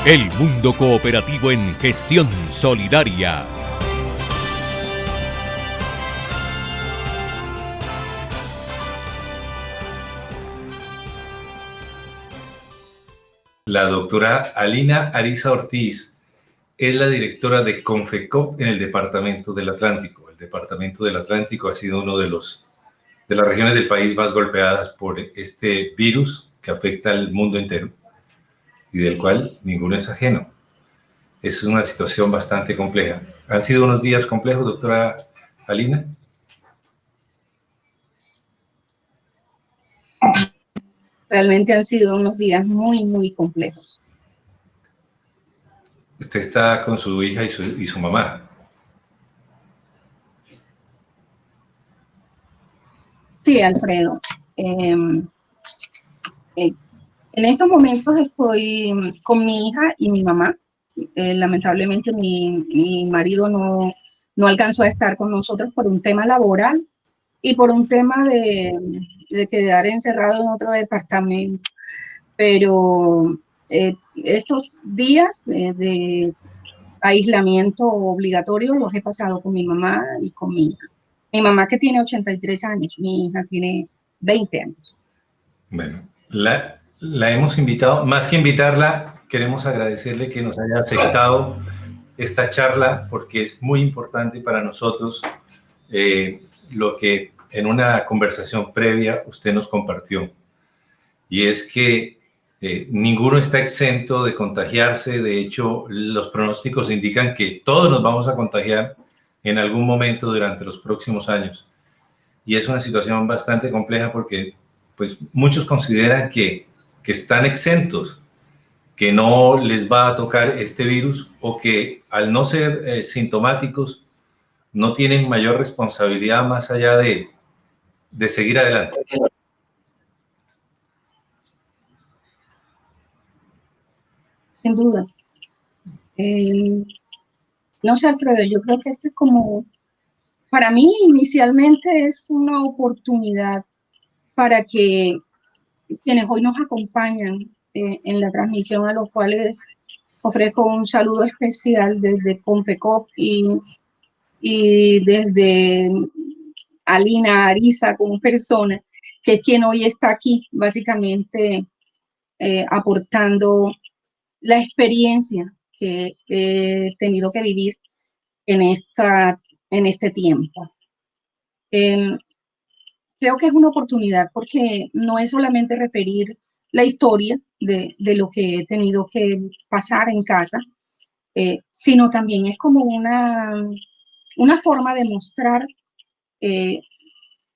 El mundo cooperativo en gestión solidaria. La doctora Alina Ariza Ortiz es la directora de Confecop en el Departamento del Atlántico. El Departamento del Atlántico ha sido uno de las regiones del país más golpeadas por este virus que afecta al mundo entero y del cual ninguno es ajeno. Es una situación bastante compleja. ¿Han sido unos días complejos, doctora Alina? Realmente han sido unos días muy, muy complejos. Usted está con su hija y su mamá. Sí, Alfredo. En estos momentos estoy con mi hija y mi mamá. Lamentablemente mi marido no alcanzó a estar con nosotros por un tema laboral y por un tema de quedar encerrado en otro departamento. Pero estos días de aislamiento obligatorio los he pasado con mi mamá y con mi hija. Mi mamá, que tiene 83 años, mi hija tiene 20 años. Bueno, la hemos invitado, más que invitarla, queremos agradecerle que nos haya aceptado esta charla porque es muy importante para nosotros lo que en una conversación previa usted nos compartió. Y es que ninguno está exento de contagiarse. De hecho, los pronósticos indican que todos nos vamos a contagiar en algún momento durante los próximos años. Y es una situación bastante compleja porque pues, muchos consideran que están exentos, que no les va a tocar este virus o que al no ser sintomáticos no tienen mayor responsabilidad más allá de seguir adelante. Sin duda. No sé, Alfredo, yo creo que este es como, para mí inicialmente es una oportunidad para que quienes hoy nos acompañan en la transmisión, a los cuales ofrezco un saludo especial desde Confecop y desde Alina Ariza como persona, que es quien hoy está aquí, básicamente aportando la experiencia que he tenido que vivir en este tiempo. Creo que es una oportunidad porque no es solamente referir la historia de lo que he tenido que pasar en casa, sino también es como una forma de mostrar que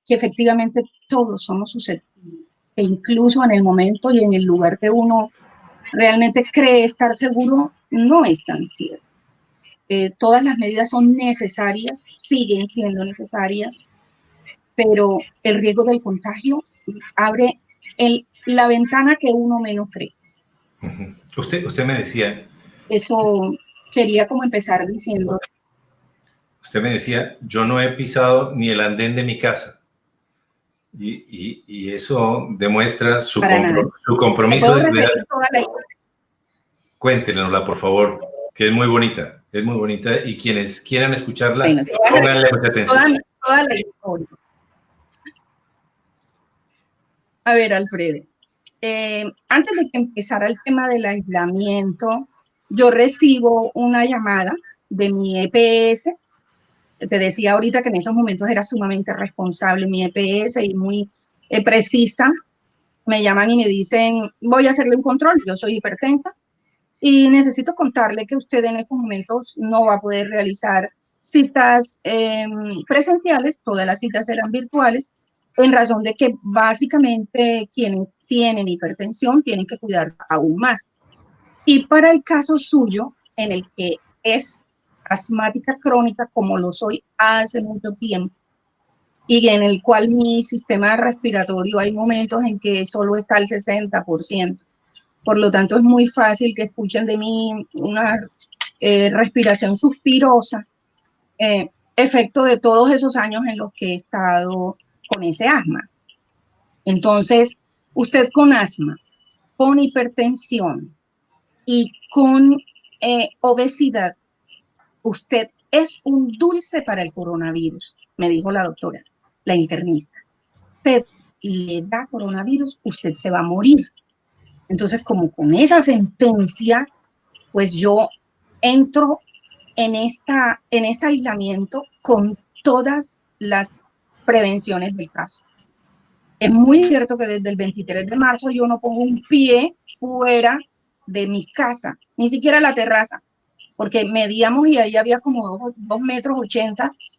efectivamente todos somos susceptibles, e incluso en el momento y en el lugar que uno realmente cree estar seguro, no es tan cierto. Todas las medidas son necesarias, siguen siendo necesarias, pero el riesgo del contagio abre la ventana que uno menos cree. Usted me decía... Eso quería como empezar diciendo. Usted me decía, yo no he pisado ni el andén de mi casa. Y eso demuestra su compromiso de cuidar. Cuéntenosla, por favor, que es muy bonita, y quienes quieran escucharla, bueno, pónganle mucha atención. Toda la historia. A ver, Alfredo, antes de que empezara el tema del aislamiento, yo recibo una llamada de mi EPS. Te decía ahorita que en esos momentos era sumamente responsable mi EPS y muy precisa. Me llaman y me dicen, voy a hacerle un control, yo soy hipertensa y necesito contarle que usted en estos momentos no va a poder realizar citas presenciales, todas las citas serán virtuales, en razón de que básicamente quienes tienen hipertensión tienen que cuidarse aún más. Y para el caso suyo, en el que es asmática crónica, como lo soy hace mucho tiempo, y en el cual mi sistema respiratorio hay momentos en que solo está al 60%. Por lo tanto, es muy fácil que escuchen de mí una respiración suspirosa, efecto de todos esos años en los que he estado con ese asma. Entonces, usted con asma, con hipertensión y con obesidad, usted es un dulce para el coronavirus, me dijo la doctora, la internista. Usted le da coronavirus, usted se va a morir. Entonces, como con esa sentencia, pues yo entro en este aislamiento con todas las prevenciones del caso. Es muy cierto que desde el 23 de marzo yo no pongo un pie fuera de mi casa, ni siquiera la terraza, porque medíamos y ahí había como 2,80 metros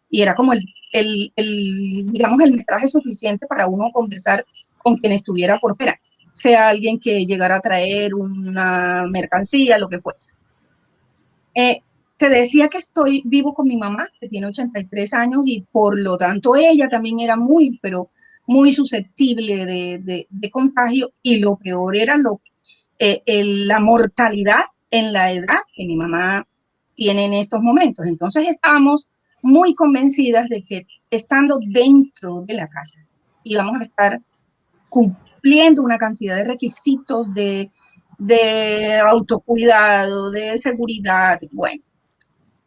y era como digamos, el metraje suficiente para uno conversar con quien estuviera por fuera, sea alguien que llegara a traer una mercancía, lo que fuese. Te decía que estoy vivo con mi mamá, que tiene 83 años y por lo tanto ella también era pero muy susceptible de contagio, y lo peor era la mortalidad en la edad que mi mamá tiene en estos momentos. Entonces estábamos muy convencidas de que estando dentro de la casa íbamos a estar cumpliendo una cantidad de requisitos de autocuidado, de seguridad, bueno,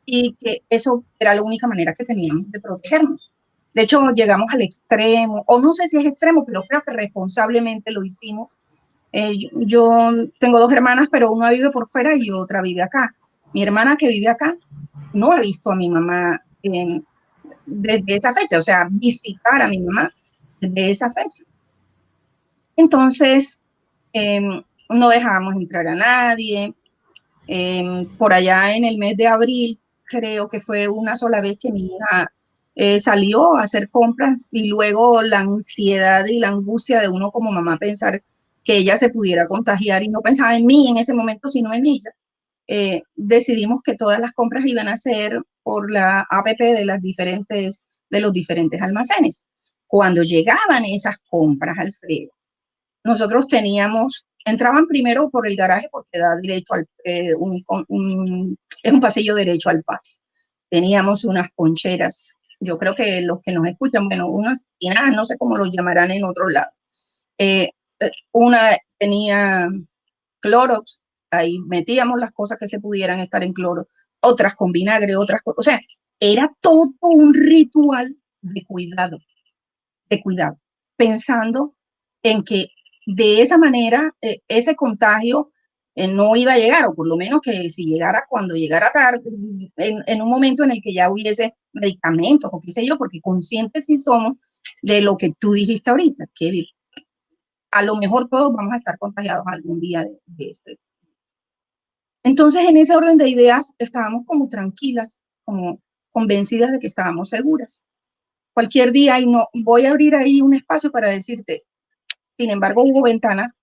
y que eso era la única manera que teníamos de protegernos. De hecho, llegamos al extremo, o no sé si es extremo, pero creo que responsablemente lo hicimos. Yo tengo 2 hermanas, pero una vive por fuera y otra vive acá. Mi hermana que vive acá no ha visto a mi mamá desde esa fecha, o sea, visitar a mi mamá desde esa fecha. Entonces, no dejábamos entrar a nadie. Por allá en el mes de abril, creo que fue una sola vez que mi hija salió a hacer compras, y luego la ansiedad y la angustia de uno como mamá pensar que ella se pudiera contagiar, y no pensaba en mí en ese momento, sino en ella. Decidimos que todas las compras iban a ser por la APP de los diferentes almacenes. Cuando llegaban esas compras, Alfredo, nosotros entraban primero por el garaje porque da derecho es un pasillo derecho al patio. Teníamos unas poncheras, yo creo que los que nos escuchan, bueno, unas tinajas, no sé cómo lo llamarán en otro lado. Una tenía Clorox, ahí metíamos las cosas que se pudieran estar en cloro, otras con vinagre, otras cosas, o sea, era todo un ritual de cuidado, pensando en que de esa manera ese contagio no iba a llegar, o por lo menos que si llegara, cuando llegara tarde, en un momento en el que ya hubiese medicamentos o qué sé yo, porque conscientes sí somos de lo que tú dijiste ahorita, que a lo mejor todos vamos a estar contagiados algún día de este. Entonces, en ese orden de ideas, estábamos como tranquilas, como convencidas de que estábamos seguras. Cualquier día, y no voy a abrir ahí un espacio para decirte, sin embargo, hubo ventanas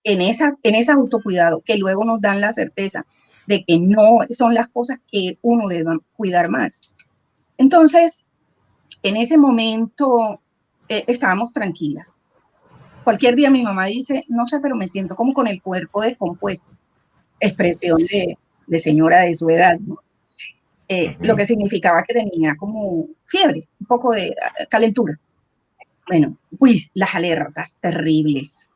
en ese autocuidado que luego nos dan la certeza de que no son las cosas que uno debe cuidar más. Entonces, en ese momento estábamos tranquilas. Cualquier día mi mamá dice, no sé, pero me siento como con el cuerpo descompuesto, expresión de señora de su edad, ¿no? Lo que significaba que tenía como fiebre, un poco de calentura. Bueno, pues las alertas terribles.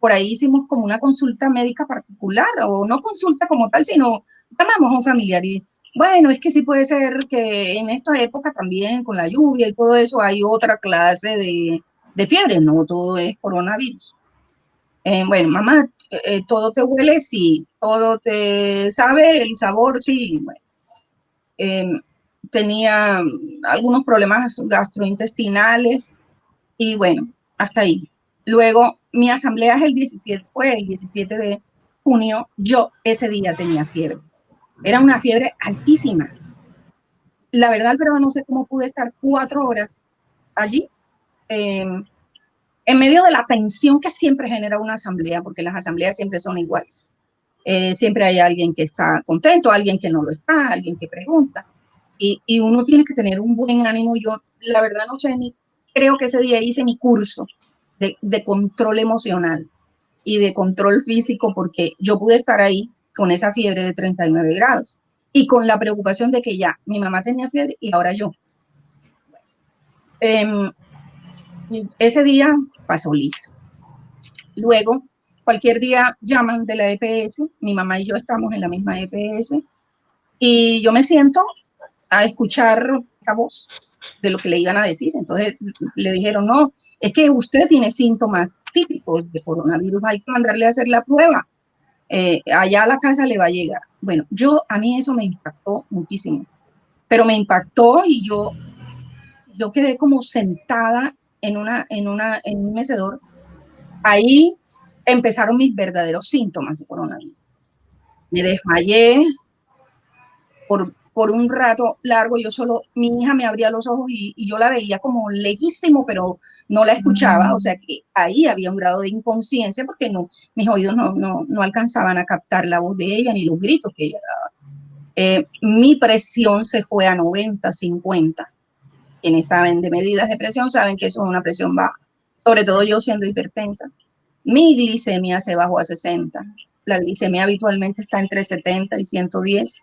Por ahí hicimos como una consulta médica particular, o no consulta como tal, sino llamamos a un familiar y, bueno, es que sí puede ser que en esta época también con la lluvia y todo eso hay otra clase de fiebre, no todo es coronavirus. Bueno, mamá, todo te huele, sí, todo te sabe, el sabor, sí. Bueno, tenía algunos problemas gastrointestinales y bueno, hasta ahí. Luego, mi asamblea fue el 17 de junio, yo ese día tenía fiebre. Era una fiebre altísima. La verdad, pero no sé cómo pude estar 4 horas allí, en medio de la tensión que siempre genera una asamblea, porque las asambleas siempre son iguales. Siempre hay alguien que está contento, alguien que no lo está, alguien que pregunta, y uno tiene que tener un buen ánimo. Yo, la verdad, no sé, creo que ese día hice mi curso de control emocional y de control físico, porque yo pude estar ahí con esa fiebre de 39 grados y con la preocupación de que ya mi mamá tenía fiebre y ahora yo. Ese día pasó listo. Luego cualquier día llaman de la EPS, mi mamá y yo estamos en la misma EPS, y yo me siento a escuchar esta voz de lo que le iban a decir. Entonces le dijeron, no, es que usted tiene síntomas típicos de coronavirus, hay que mandarle a hacer la prueba. Allá a la casa le va a llegar. Bueno, a mí eso me impactó muchísimo, pero me impactó y yo quedé como sentada en un mecedor. Ahí empezaron mis verdaderos síntomas de coronavirus. Me desmayé por un rato largo. Mi hija me abría los ojos y yo la veía como lejísimo, pero no la escuchaba. O sea que ahí había un grado de inconsciencia porque mis oídos no alcanzaban a captar la voz de ella ni los gritos que ella daba. Mi presión se fue a 90, 50. Quienes saben de medidas de presión saben que eso es una presión baja, sobre todo yo siendo hipertensa. Mi glicemia se bajó a 60. La glicemia habitualmente está entre 70 y 110.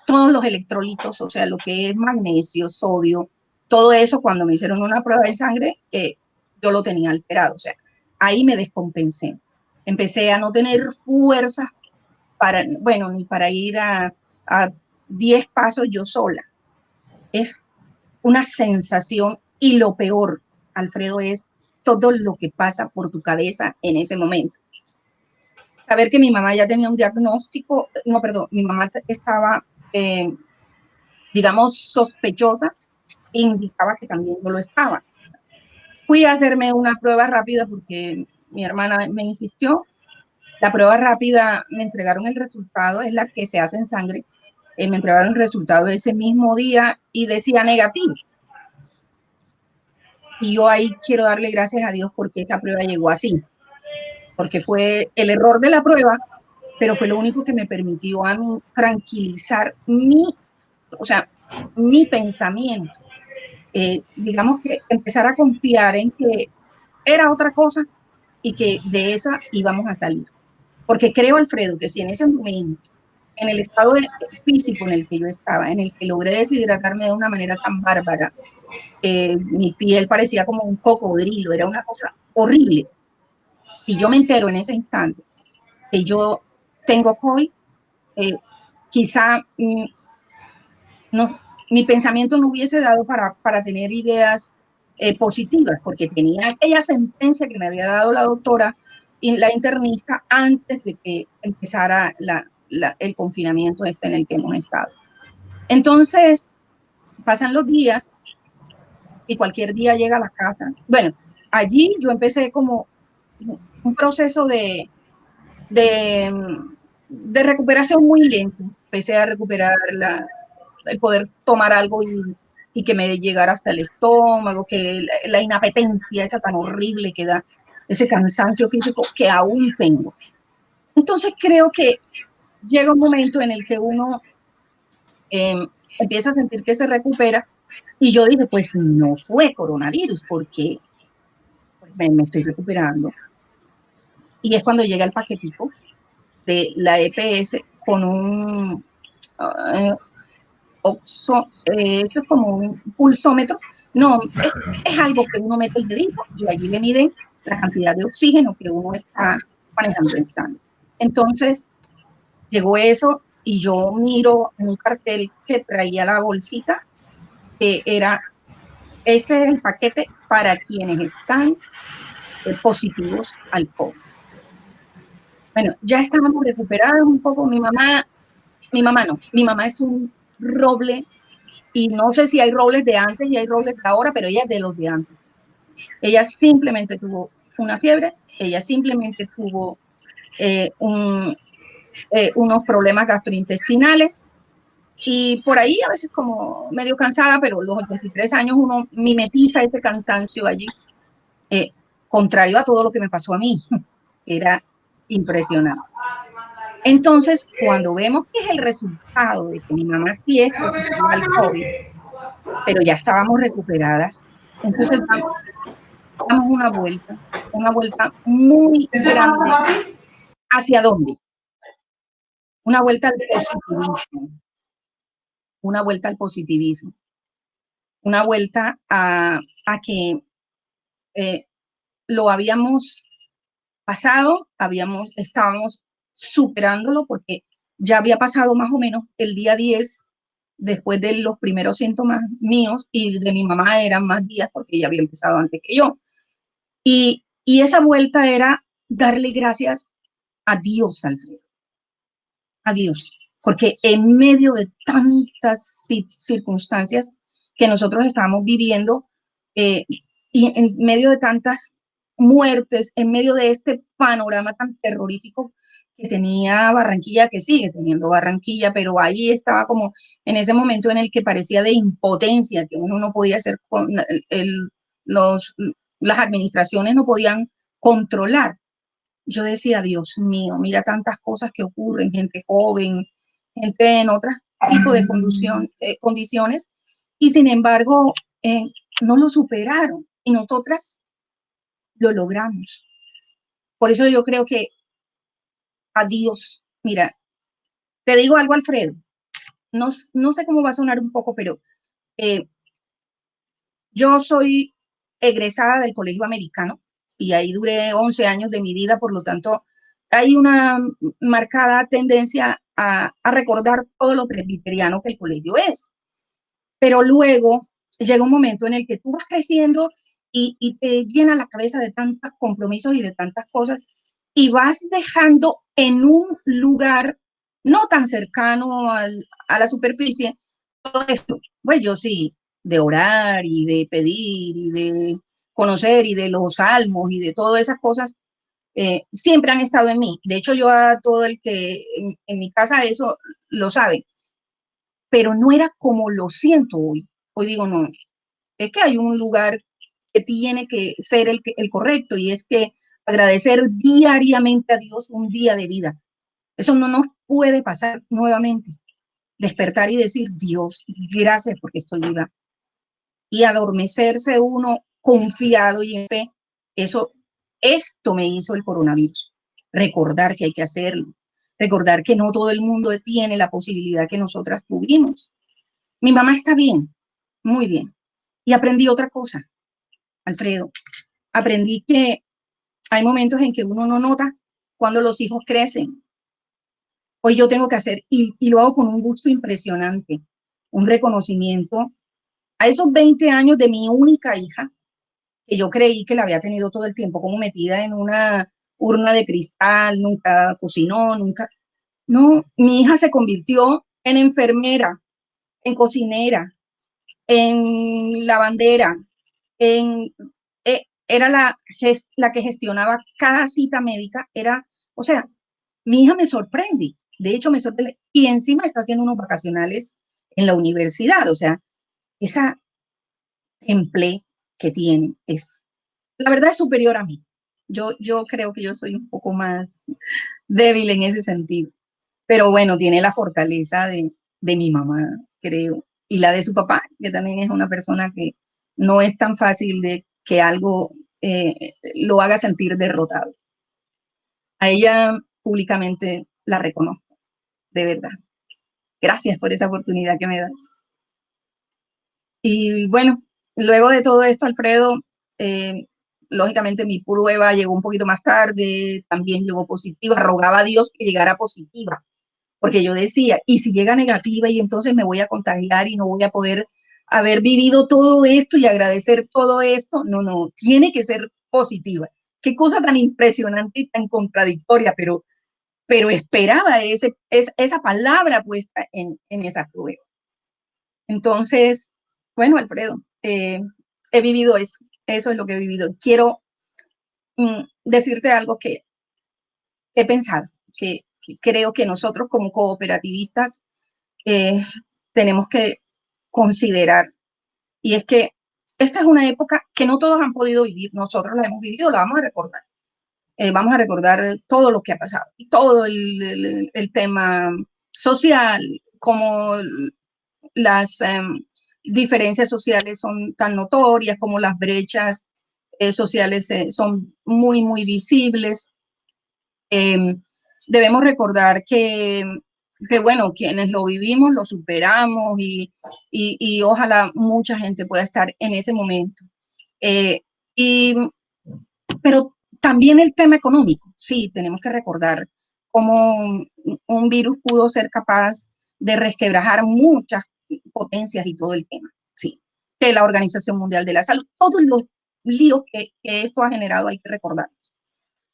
Todos los electrolitos, o sea, lo que es magnesio, sodio, todo eso, cuando me hicieron una prueba de sangre, yo lo tenía alterado. O sea, ahí me descompensé. Empecé a no tener fuerza ni para ir a 10 pasos yo sola. Es una sensación, y lo peor, Alfredo, es todo lo que pasa por tu cabeza en ese momento. Saber que mi mamá ya tenía un diagnóstico, mi mamá estaba, digamos, sospechosa, indicaba que también yo lo estaba. Fui a hacerme una prueba rápida porque mi hermana me insistió. La prueba rápida, me entregaron el resultado, es la que se hace en sangre. Me entregaron el resultado ese mismo día y decía negativo. Y yo ahí quiero darle gracias a Dios porque esa prueba llegó así, porque fue el error de la prueba, pero fue lo único que me permitió a mí tranquilizar mi pensamiento. Digamos que empezar a confiar en que era otra cosa y que de esa íbamos a salir. Porque creo, Alfredo, que si en ese momento, en el estado físico en el que yo estaba, en el que logré deshidratarme de una manera tan bárbara, mi piel parecía como un cocodrilo, era una cosa horrible. Si yo me entero en ese instante que yo tengo COVID, quizá mi pensamiento no hubiese dado para tener ideas positivas, porque tenía aquella sentencia que me había dado la doctora y la internista antes de que empezara el confinamiento en el que hemos estado. Entonces, pasan los días y cualquier día llega a la casa. Bueno, allí yo empecé como un proceso de recuperación muy lento. Empecé a recuperar el poder tomar algo y que me llegara hasta el estómago, que la inapetencia esa tan horrible que da, ese cansancio físico que aún tengo. Entonces creo que llega un momento en el que uno empieza a sentir que se recupera, y yo dije, pues no fue coronavirus, porque me estoy recuperando. Y es cuando llega el paquetico de la EPS con un eso es como un pulsómetro. No, es algo que uno mete el dedito y allí le miden la cantidad de oxígeno que uno está manejando en sangre. Entonces, llegó eso y yo miro en un cartel que traía la bolsita, que era, este es el paquete para quienes están positivos al COVID. Bueno, ya estábamos recuperados un poco. Mi mamá es un roble, y no sé si hay robles de antes y hay robles de ahora, pero ella es de los de antes. Ella simplemente tuvo una fiebre, ella simplemente tuvo unos problemas gastrointestinales, y por ahí a veces como medio cansada, pero los 83 años uno mimetiza ese cansancio allí, contrario a todo lo que me pasó a mí. Era impresionante. Entonces, cuando vemos que es el resultado de que mi mamá sí es positiva al COVID, pero ya estábamos recuperadas, entonces damos una vuelta muy grande. ¿Hacia dónde? Una vuelta al positivismo, una vuelta al positivismo, una vuelta a que lo habíamos pasado, estábamos superándolo porque ya había pasado más o menos el día 10 después de los primeros síntomas míos, y de mi mamá eran más días porque ella había empezado antes que yo. Y esa vuelta era darle gracias a Dios, Alfredo, a Dios, porque en medio de tantas circunstancias que nosotros estábamos viviendo, y en medio de tantas muertes, en medio de este panorama tan terrorífico que tenía Barranquilla, que sigue teniendo Barranquilla, pero ahí estaba como en ese momento en el que parecía de impotencia, que uno no podía hacer, los, las administraciones no podían controlar. Yo decía, Dios mío, mira tantas cosas que ocurren, gente joven, gente en otro tipo de condiciones, y sin embargo, no lo superaron, y nosotras lo logramos. Por eso yo creo que a Dios, mira, te digo algo, Alfredo, no sé cómo va a sonar un poco, pero eh, yo soy egresada del Colegio Americano y ahí duré 11 años de mi vida, por lo tanto, hay una marcada tendencia a recordar todo lo presbiteriano que el colegio es. Pero luego llega un momento en el que tú vas creciendo y te llena la cabeza de tantos compromisos y de tantas cosas, y vas dejando en un lugar no tan cercano a la superficie todo esto. Pues yo sí, de orar y de pedir y de conocer y de los salmos y de todas esas cosas, siempre han estado en mí. De hecho, yo a todo el que en mi casa eso lo sabe, pero no era como lo siento hoy. Hoy digo, no, es que hay un lugar que tiene que ser el correcto, y es que agradecer diariamente a Dios un día de vida. Eso no nos puede pasar nuevamente. Despertar y decir, Dios, gracias porque estoy viva. Y adormecerse uno confiado y en fe, esto me hizo el coronavirus. Recordar que hay que hacerlo. Recordar que no todo el mundo tiene la posibilidad que nosotras tuvimos. Mi mamá está bien, muy bien. Y aprendí otra cosa, Alfredo. Aprendí que hay momentos en que uno no nota cuando los hijos crecen. Hoy yo tengo que hacer, y lo hago con un gusto impresionante, un reconocimiento a esos 20 años de mi única hija, que yo creí que la había tenido todo el tiempo como metida en una urna de cristal, nunca cocinó, nunca. No, mi hija se convirtió en enfermera, en cocinera, en lavandera, era la que gestionaba cada cita médica, o sea, mi hija me sorprende, de hecho me sorprende, y encima está haciendo unos vacacionales en la universidad, o sea, esa empleo que tiene la verdad es superior a mí. Yo creo que yo soy un poco más débil en ese sentido, pero bueno, tiene la fortaleza de mi mamá, creo, y la de su papá, que también es una persona que no es tan fácil de que algo lo haga sentir derrotado. A ella públicamente la reconozco, de verdad. Gracias por esa oportunidad que me das. Y bueno, luego de todo esto, Alfredo, lógicamente mi prueba llegó un poquito más tarde, también llegó positiva, rogaba a Dios que llegara positiva, porque yo decía, ¿y si llega negativa y entonces me voy a contagiar y no voy a poder haber vivido todo esto y agradecer todo esto? No, no, tiene que ser positiva. Qué cosa tan impresionante y tan contradictoria, pero esperaba esa palabra puesta en esa prueba. Entonces, bueno, Alfredo, he vivido eso es lo que he vivido. Quiero decirte algo que he pensado, que creo que nosotros como cooperativistas tenemos que considerar, y es que esta es una época que no todos han podido vivir, nosotros la hemos vivido, la vamos a recordar todo lo que ha pasado, todo el tema social, como las diferencias sociales son tan notorias, como las brechas sociales son muy, muy visibles. Debemos recordar bueno, quienes lo vivimos, lo superamos, y ojalá mucha gente pueda estar en ese momento. Y pero también el tema económico. Sí, tenemos que recordar cómo un virus pudo ser capaz de resquebrajar muchas potencias y todo el tema. Sí, que la Organización Mundial de la Salud, todos los líos que esto ha generado hay que recordarlos.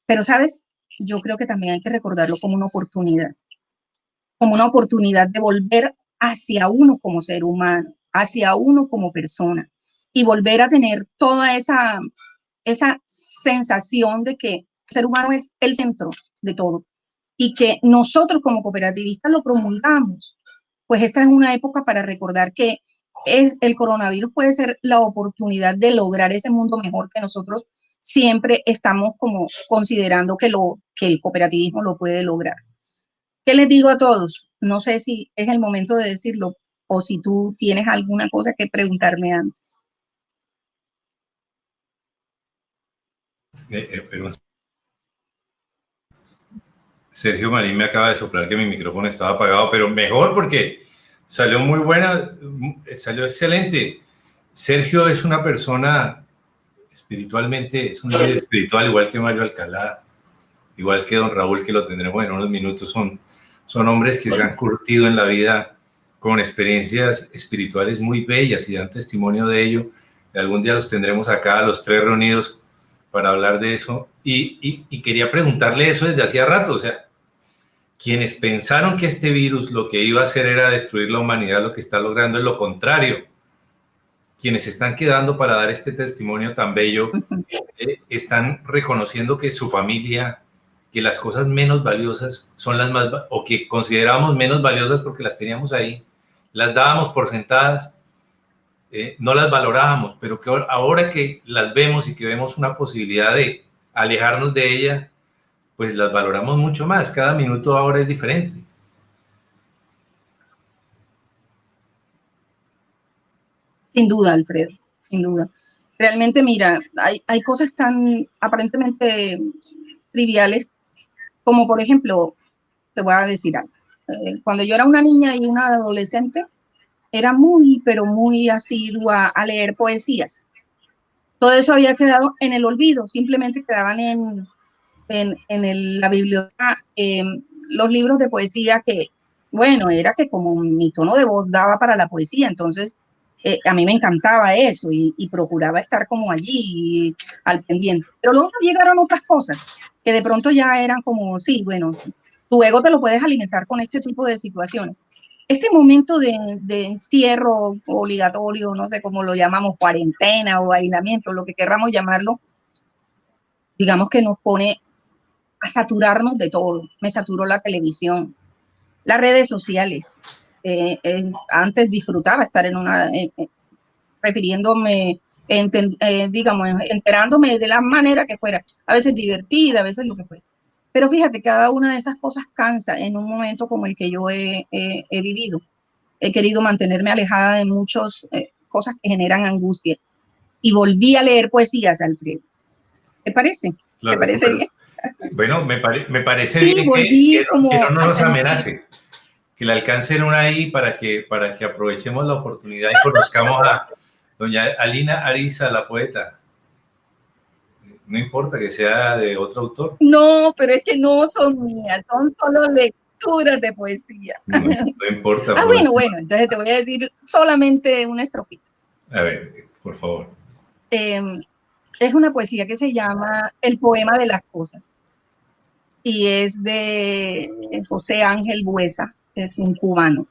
Pero, ¿sabes? Yo creo que también hay que recordarlo como una oportunidad de volver hacia uno como ser humano, hacia uno como persona, y volver a tener toda esa sensación de que el ser humano es el centro de todo y que nosotros como cooperativistas lo promulgamos. Pues esta es una época para recordar que el coronavirus puede ser la oportunidad de lograr ese mundo mejor que nosotros siempre estamos como considerando que el cooperativismo lo puede lograr. ¿Qué les digo a todos? No sé si es el momento de decirlo o si tú tienes alguna cosa que preguntarme antes. Sergio Marín me acaba de soplar que mi micrófono estaba apagado, pero mejor porque salió muy buena, salió excelente. Sergio es una persona espiritualmente, es un líder espiritual, igual que Mario Alcalá, igual que don Raúl, que lo tendremos en unos minutos. Son hombres que se han curtido en la vida con experiencias espirituales muy bellas y dan testimonio de ello. Y algún día los tendremos acá, los tres reunidos, para hablar de eso. Y quería preguntarle eso desde hacía rato. O sea, quienes pensaron que este virus lo que iba a hacer era destruir la humanidad, lo que está logrando es lo contrario. Quienes están quedando para dar este testimonio tan bello, están reconociendo que su familia, que las cosas menos valiosas son las más, o que considerábamos menos valiosas porque las teníamos ahí, las dábamos por sentadas, no las valorábamos, pero que ahora que las vemos y que vemos una posibilidad de alejarnos de ella, pues las valoramos mucho más. Cada minuto ahora es diferente. Sin duda, Alfredo, sin duda. Realmente, mira, hay cosas tan aparentemente triviales como, por ejemplo, te voy a decir algo. Cuando yo era una niña y una adolescente, era muy, pero muy asidua a leer poesías. Todo eso había quedado en el olvido, simplemente quedaban en la biblioteca los libros de poesía que, bueno, era que como mi tono de voz daba para la poesía, entonces a mí me encantaba eso y procuraba estar como allí al pendiente. Pero luego llegaron otras cosas que de pronto ya eran como, sí, bueno, tu ego te lo puedes alimentar con este tipo de situaciones. Este momento de encierro obligatorio, no sé cómo lo llamamos, cuarentena o aislamiento, lo que querramos llamarlo, digamos que nos pone a saturarnos de todo. Me saturó la televisión, las redes sociales. Antes disfrutaba estar en una, refiriéndome, digamos, enterándome de la manera que fuera, a veces divertida, a veces lo que fuese. Pero fíjate, cada una de esas cosas cansa en un momento como el que yo he vivido. He querido mantenerme alejada de muchas cosas que generan angustia. Y volví a leer poesías, Alfredo. ¿Te parece? ¿Te parece bien? Bueno, me parece sí, bien volví como que no nos amenace, que le alcancen una ahí para que aprovechemos la oportunidad y conozcamos a doña Alina Ariza, la poeta. No importa que sea de otro autor. No, pero es que no son mías, son solo lecturas de poesía. No importa. Bueno, entonces te voy a decir solamente una estrofita. A ver, por favor. Es una poesía que se llama El poema de las cosas y es de José Ángel Buesa, es un cubano.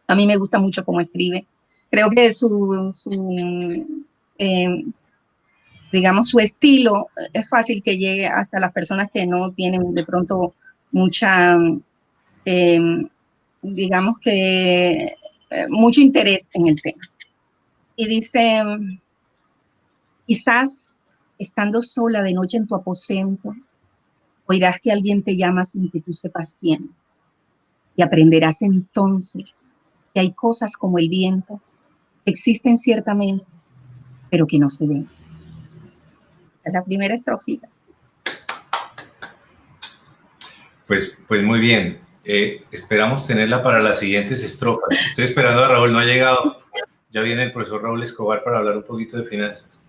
A mí me gusta mucho cómo escribe. Creo que digamos, su estilo es fácil que llegue hasta las personas que no tienen de pronto mucha, digamos que, mucho interés en el tema. Y dice, quizás estando sola de noche en tu aposento, oirás que alguien te llama sin que tú sepas quién. Y aprenderás entonces que hay cosas como el viento que existen ciertamente, pero que no se ven. Es la primera estrofita. Pues muy bien. Esperamos tenerla para las siguientes estrofas. Estoy esperando a Raúl, no ha llegado. Ya viene el profesor Raúl Escobar para hablar un poquito de finanzas.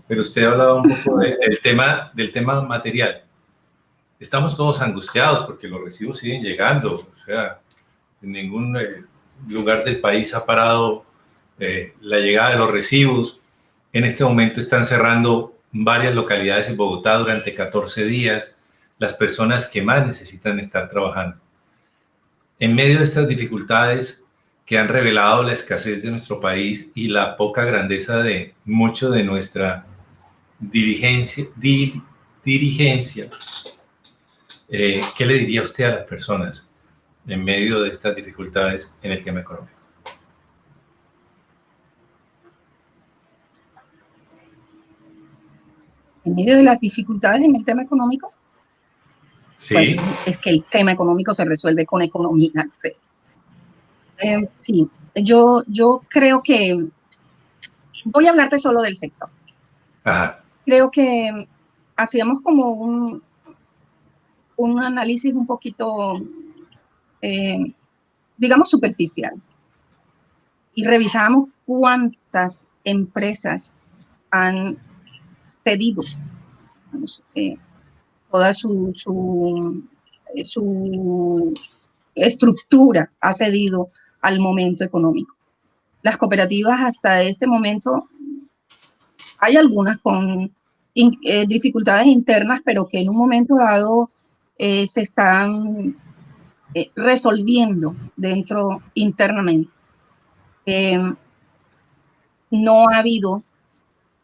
pero usted hablaba un poco del tema material. Estamos todos angustiados porque los recibos siguen llegando, o sea, en ningún lugar del país ha parado la llegada de los recibos. En este momento están cerrando varias localidades en Bogotá durante 14 días, las personas que más necesitan estar trabajando. En medio de estas dificultades que han revelado la escasez de nuestro país y la poca grandeza de mucho de nuestra dirigencia, ¿qué le diría usted a las personas en medio de estas dificultades en el tema económico? En medio de las dificultades en el tema económico, sí. Bueno, es que el tema económico se resuelve con economía. Sí, yo creo que voy a hablarte solo del sector. Ajá. Creo que hacíamos como un análisis un poquito, digamos, superficial. Y revisamos cuántas empresas han cedido toda su estructura, ha cedido al momento económico. Las cooperativas hasta este momento, hay algunas con dificultades internas, pero que en un momento dado se están resolviendo internamente. No ha habido,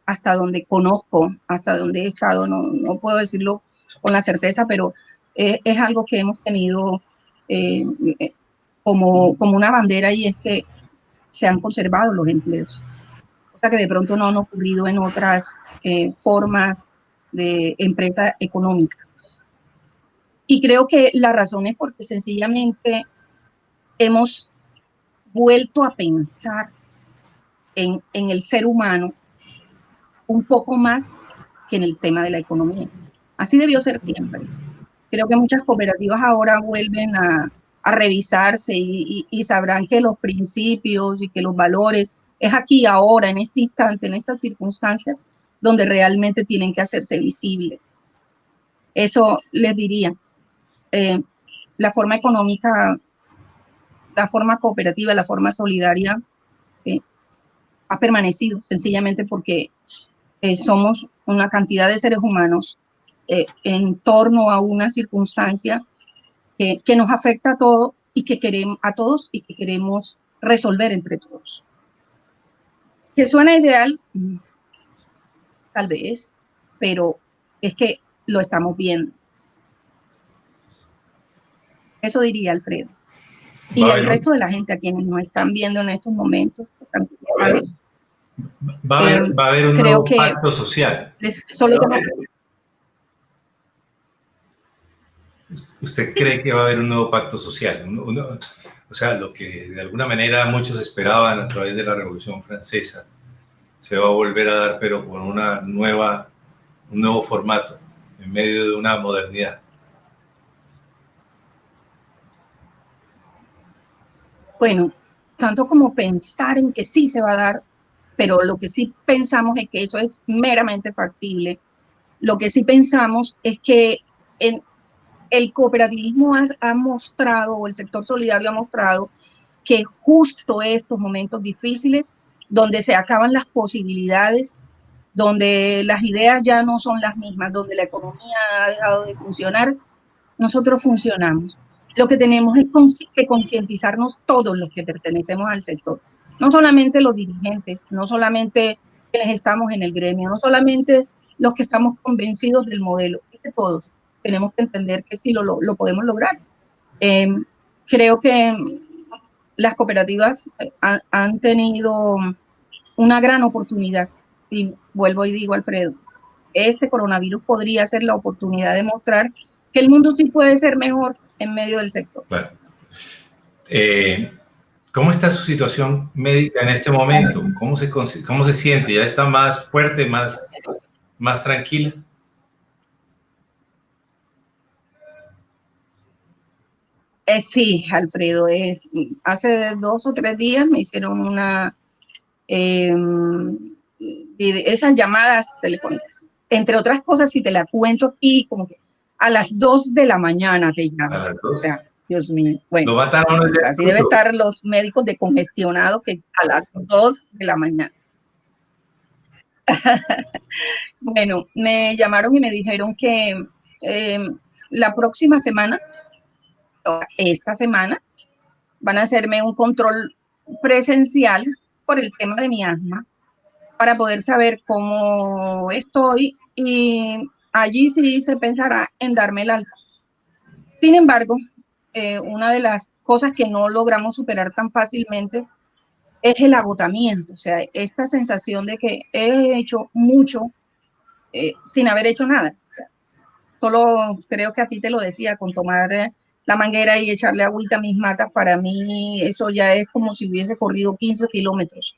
hasta donde conozco, hasta donde he estado, no puedo decirlo con la certeza, pero es algo que hemos tenido como una bandera, y es que se han conservado los empleos, cosa que de pronto no han ocurrido en otras formas de empresa económica. Y creo que la razón es porque sencillamente hemos vuelto a pensar en el ser humano un poco más que en el tema de la economía. Así debió ser siempre. Creo que muchas cooperativas ahora vuelven a revisarse y sabrán que los principios y que los valores es aquí, ahora, en este instante, en estas circunstancias, donde realmente tienen que hacerse visibles. Eso les diría. La forma económica, la forma cooperativa, la forma solidaria ha permanecido sencillamente porque somos una cantidad de seres humanos en torno a una circunstancia que nos afecta a todos y que queremos resolver entre todos. ¿Que suena ideal? Tal vez, pero es que lo estamos viendo. Eso diría Alfredo. Y el resto de la gente a quienes nos están viendo en estos momentos, están preocupados. Va a haber un nuevo pacto social. Solo tengo ¿Usted cree que va a haber un nuevo pacto social? O sea, lo que de alguna manera muchos esperaban a través de la Revolución Francesa se va a volver a dar, pero con un nuevo formato, en medio de una modernidad. Bueno, tanto como pensar en que sí se va a dar, pero lo que sí pensamos es que eso es meramente factible. Lo que sí pensamos es que el cooperativismo ha mostrado, o el sector solidario ha mostrado, que justo estos momentos difíciles, donde se acaban las posibilidades, donde las ideas ya no son las mismas, donde la economía ha dejado de funcionar, nosotros funcionamos. Lo que tenemos es que concientizarnos todos los que pertenecemos al sector, no solamente los dirigentes, no solamente quienes estamos en el gremio, no solamente los que estamos convencidos del modelo, es que todos tenemos que entender que sí lo podemos lograr. Creo que las cooperativas han tenido una gran oportunidad, y vuelvo y digo, Alfredo, este coronavirus podría ser la oportunidad de mostrar que el mundo sí puede ser mejor en medio del sector. Bueno. ¿Cómo está su situación médica en este momento? ¿Cómo se siente? ¿Ya está más fuerte, más tranquila? Sí, Alfredo, hace 2 o 3 días me hicieron esas llamadas telefónicas. Entre otras cosas, si te la cuento aquí, como que a las 2 de la mañana te A llaman. las O 2. sea, Dios mío. Bueno, Lo matan a uno ya así debe estar los médicos de congestionado que a las 2 de la mañana. Bueno, me llamaron y me dijeron que la próxima semana, esta semana, van a hacerme un control presencial por el tema de mi asma para poder saber cómo estoy y allí sí se pensará en darme el alta. Sin embargo, una de las cosas que no logramos superar tan fácilmente es el agotamiento, o sea, esta sensación de que he hecho mucho sin haber hecho nada. O sea, solo creo que a ti te lo decía, con tomar la manguera y echarle agüita a mis matas, para mí eso ya es como si hubiese corrido 15 kilómetros.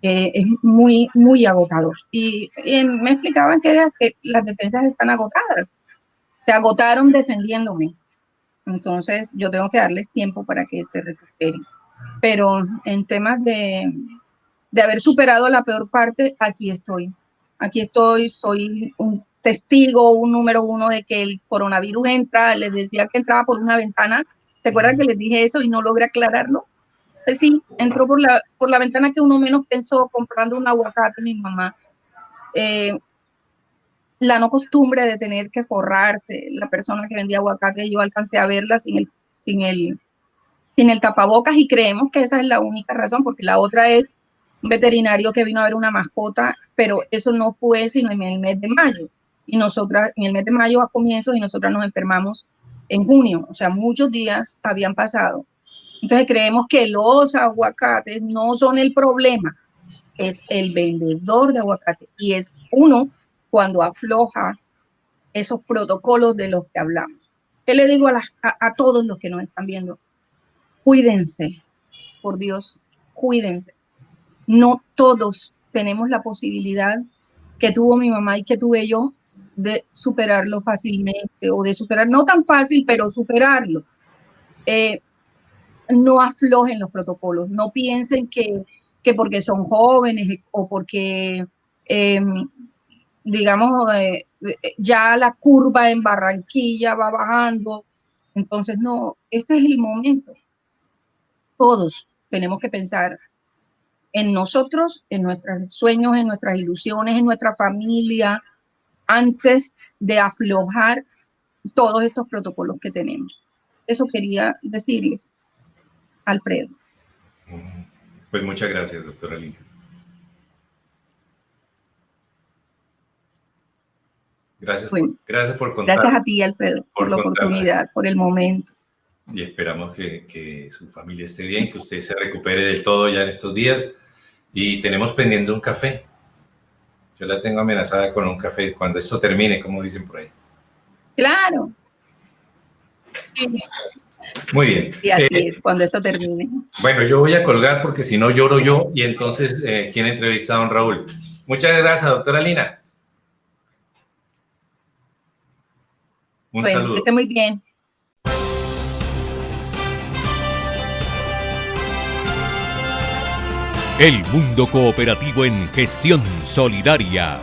Es muy, muy agotador. Y me explicaban que era que las defensas están agotadas, se agotaron defendiéndome. Entonces yo tengo que darles tiempo para que se recuperen. Pero en temas de haber superado la peor parte, aquí estoy. Aquí estoy, soy un testigo, un número uno de que el coronavirus entra. Les decía que entraba por una ventana. ¿Se acuerdan que les dije eso y no logré aclararlo? Pues sí, entró por la ventana que uno menos pensó, comprando un aguacate, mi mamá. La no costumbre de tener que forrarse, la persona que vendía aguacate, yo alcancé a verla sin el tapabocas y creemos que esa es la única razón, porque la otra es un veterinario que vino a ver una mascota, pero eso no fue sino en el mes de mayo. Y nosotras, en el mes de mayo a comienzos, y nosotras nos enfermamos en junio, o sea, muchos días habían pasado. Entonces creemos que los aguacates no son el problema, es el vendedor de aguacate y es uno cuando afloja esos protocolos de los que hablamos. ¿Qué le digo a todos los que nos están viendo? Cuídense, por Dios, cuídense. No todos tenemos la posibilidad que tuvo mi mamá y que tuve yo de superarlo fácilmente o de superar, no tan fácil, pero superarlo. No aflojen los protocolos, no piensen que porque son jóvenes o porque, digamos, ya la curva en Barranquilla va bajando. Entonces, no, este es el momento. Todos tenemos que pensar en nosotros, en nuestros sueños, en nuestras ilusiones, en nuestra familia, antes de aflojar todos estos protocolos que tenemos. Eso quería decirles, Alfredo. Pues muchas gracias, doctora Lina. Gracias, Bueno, gracias por contar. Gracias a ti, Alfredo, por la oportunidad, por el momento. Y esperamos que su familia esté bien, que usted se recupere del todo ya en estos días. Y tenemos pendiente un café. Yo la tengo amenazada con un café cuando esto termine, como dicen por ahí. Claro. Sí. Muy bien. Y así es, cuando esto termine. Bueno, yo voy a colgar porque si no lloro yo y entonces, ¿quién entrevista a don Raúl? Muchas gracias, doctora Lina. Un saludo. Que esté muy bien. El Mundo Cooperativo en Gestión Solidaria.